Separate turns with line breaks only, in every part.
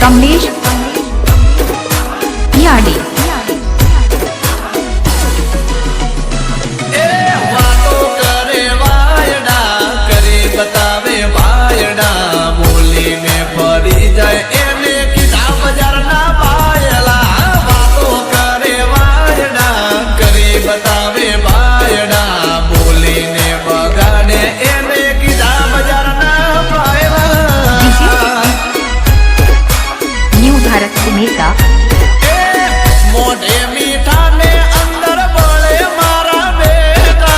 कमलेश याडी
बतावे भायड़ा बोली में फरी जाए एने किताब बाजार ना पायला बातों करे वायड़ा करे बतावे भायड़ा बोली ने बगाड़े एने किताब बाजार ना पायला।
न्यू भारत नेता
मोढ़े मीठा ने अंदर बोले मारा बेटा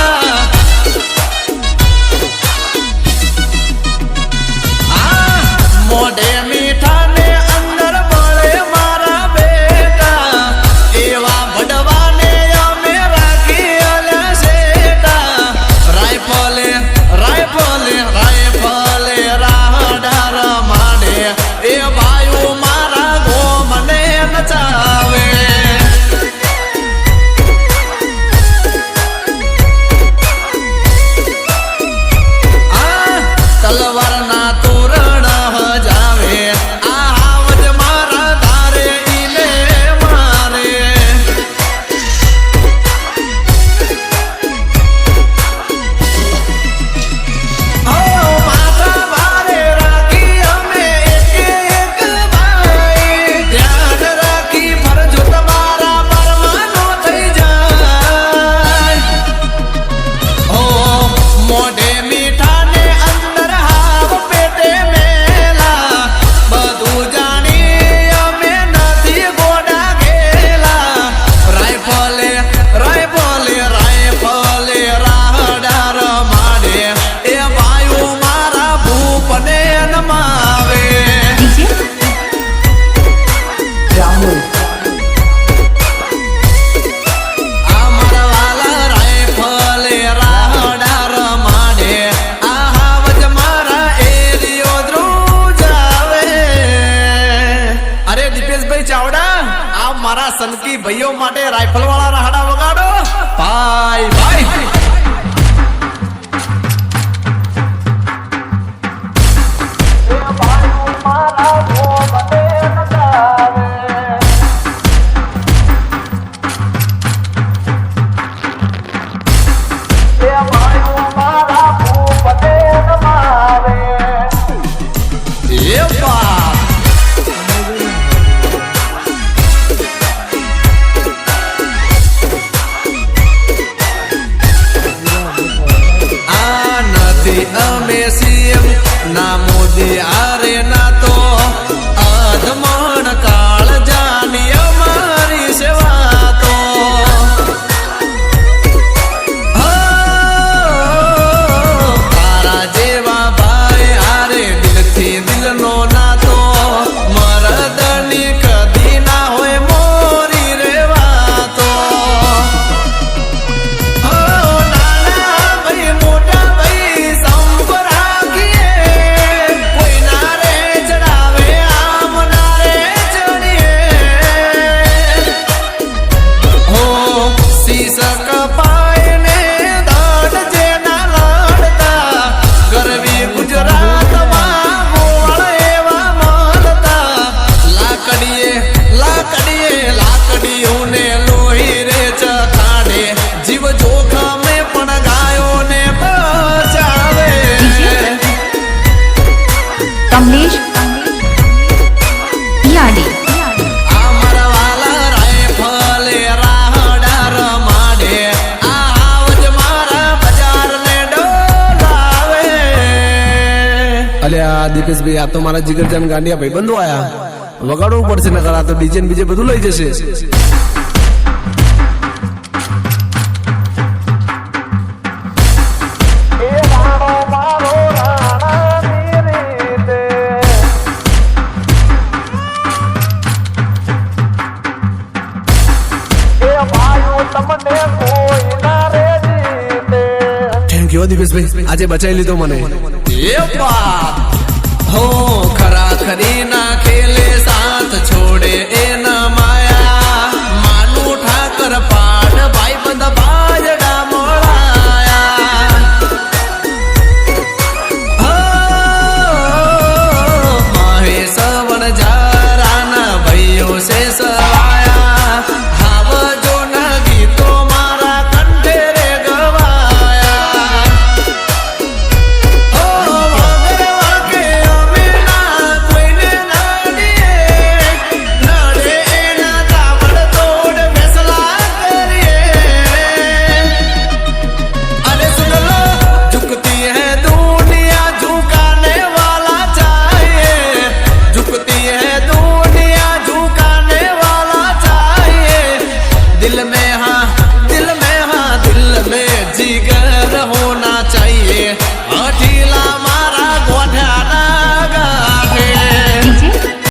मोढ़े मीठा ने अंदर बोले मारा बेटा एवा बड़वा ने अमे राखी अल्या सेटा रायफले रायफले रायफले राहडार माडे ए भाई मारा गो मने नचावे तलवार ना तोरण जावे आवज मारा धारे इने मारे ओ माथा भारे राखी हमें एक भाई ध्यान राखी फरजो तुम्हारा परमानो थई जाए ओ मोढ़े मीठा ने अंदर हाव पेटे मेला बधु जानी अमे नथी गोडा गेला रायफले रायफले रायफले राहडार माडे ए वायु मारा भूपने नमावे
राहुल
अमर वाला रायफले राहडार माडे आहावज मारा एरियो द्रुजावे। अरे दीपेश भाई चावड़ा आप मारा सनकी भाइयों माटे राइफल वाला राहड़ा वगाड़ो भाई भाई ये बात નથી અમે સીએમ ના મોદી આરે ના તો અધમણ કાળ જાની અમારી સેવા તો તારા જેવા ભાઈ આરે દિલથી દિલનો નાતો મરદની કદી ના હોય મોરી રેવા તો નાના ભાઈ મોટા ભાઈ સંપ રાખીએ કોઈ ના રે ચડાવે આમ ના રે ચડીએ હો શીશ કપાય ને દાડ જેના લાડતા ગરવી ગુજરાતમાં મોળ એવા મળતા લાકડીએ લાકડીએ લાકડીઓને લોહી રે ચખાડે જીવ જોખમે પણ ગાયોને બચાવે
कमलेश याडी
अमर वाला रायफले राहडार माडे आवज मारा बाजार ने डोलावे।
અલ્યા દીપેશભાઈ આ તો મારા જીગરજાન ગાંડિયા ભાઈ બંધો આયા વગાડવું પડશે નકર આ તો ડીજે ને બીજે બધું લઈ જશે। થેન્ક યુ દીપેશભાઈ આજે બચાવી લીધો મને।
ये बात हो खरा खरी ना खेले